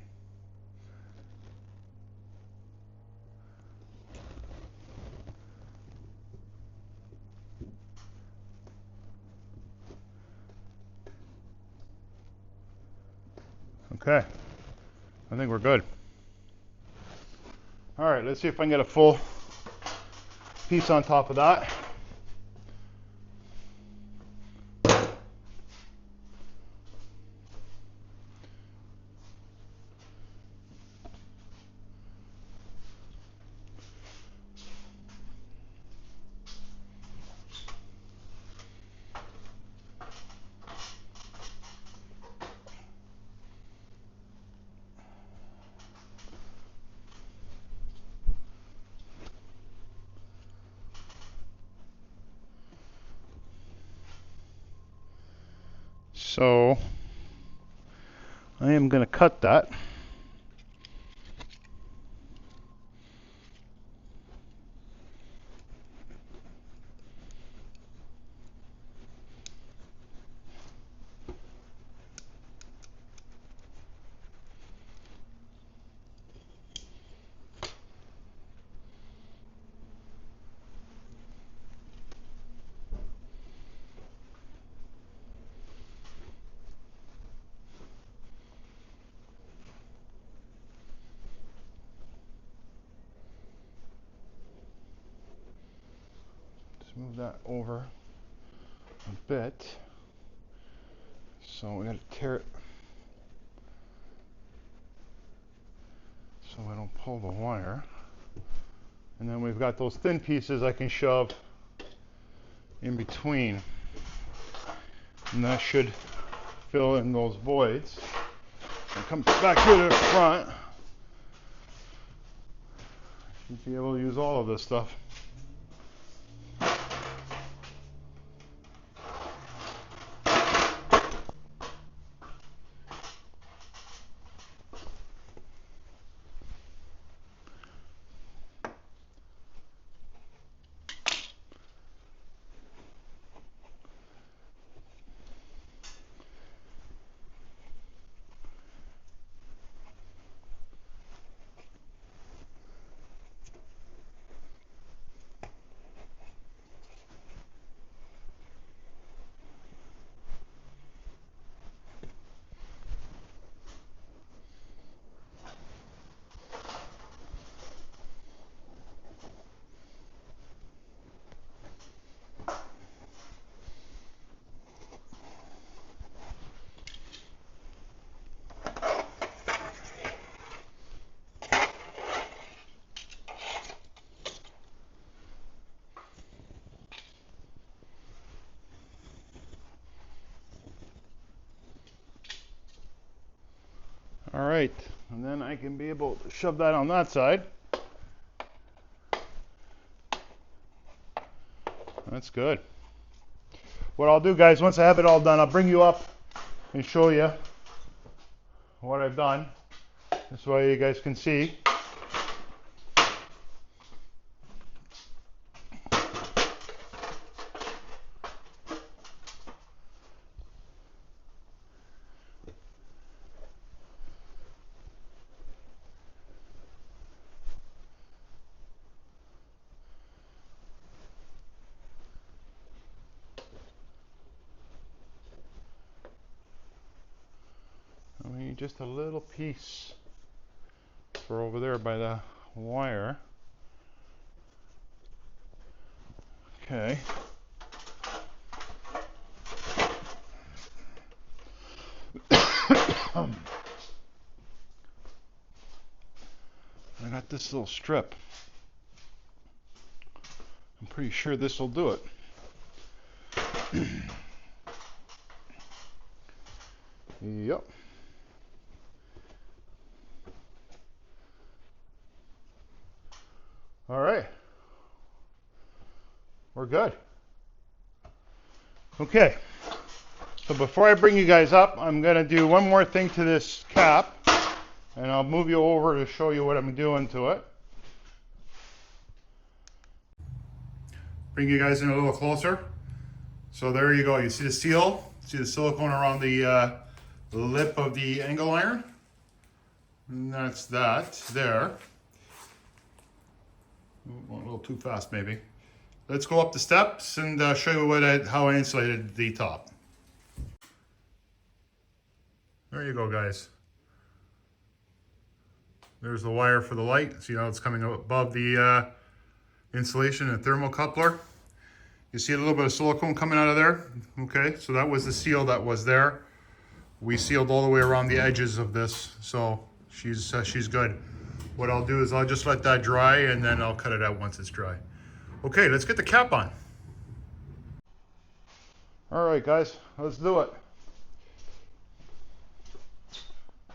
Okay, I think we're good. All right, let's see if I can get a full piece on top of that. So I am going to cut that. Move that over a bit. So we got to tear it so I don't pull the wire. And then we've got those thin pieces I can shove in between. And that should fill in those voids. And come back here to the front. Should be able to use all of this stuff. All right, and then I can be able to shove that on that side. That's good. What I'll do, guys, once I have it all done, I'll bring you up and show you what I've done. This way you guys can see. I mean, just a little piece for over there by the wire. Okay. I got this little strip. I'm pretty sure this will do it. Yep. All right. We're good. Okay. So before I bring you guys up, I'm going to do one more thing to this cap, and I'll move you over to show you what I'm doing to it. Bring you guys in a little closer. So there you go. You see the seal? See the silicone around the lip of the angle iron? And that's that there. Went a little too fast maybe. Let's go up the steps and show you how I insulated the top. There you go, guys. There's the wire for the light. See how it's coming above the insulation and thermocoupler. You see a little bit of silicone coming out of there. Okay, so that was the seal that was there. We sealed all the way around the edges of this, so she's good. What I'll do is I'll just let that dry and then I'll cut it out once it's dry. Okay, let's get the cap on. All right, guys, let's do it.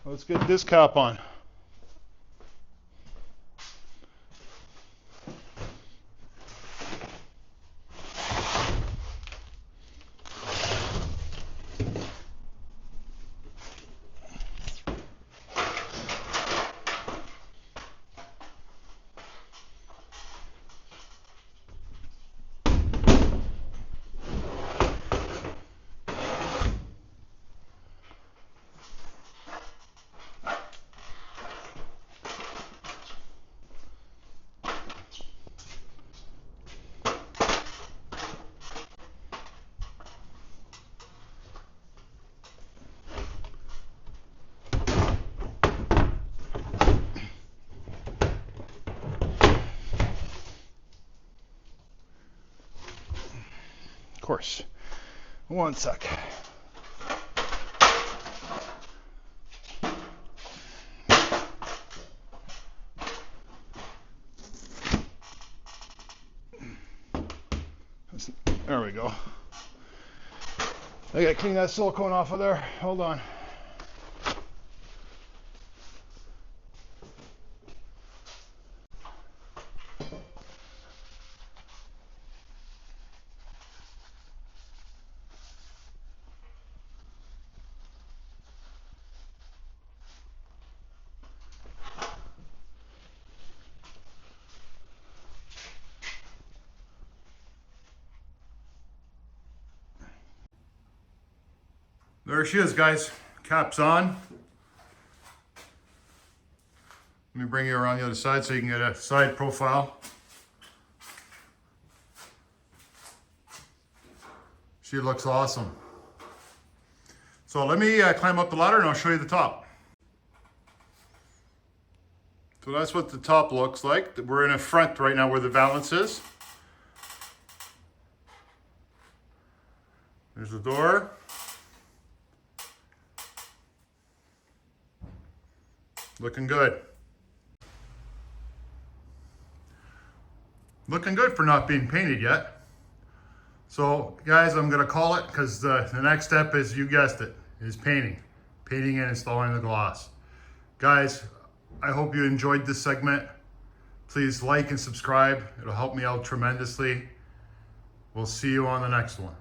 Let's get this cap on. Course. One sec. There we go. I gotta clean that silicone off of there. Hold on. There she is, guys. Cap's on. Let me bring you around the other side so you can get a side profile. She looks awesome. So let me climb up the ladder and I'll show you the top. So that's what the top looks like. We're in a front right now where the valance is. There's the door. Looking good. Looking good for not being painted yet. So guys, I'm gonna call it because the next step is, you guessed it, is painting. Painting and installing the gloss. Guys, I hope you enjoyed this segment. Please like and subscribe. It'll help me out tremendously. We'll see you on the next one.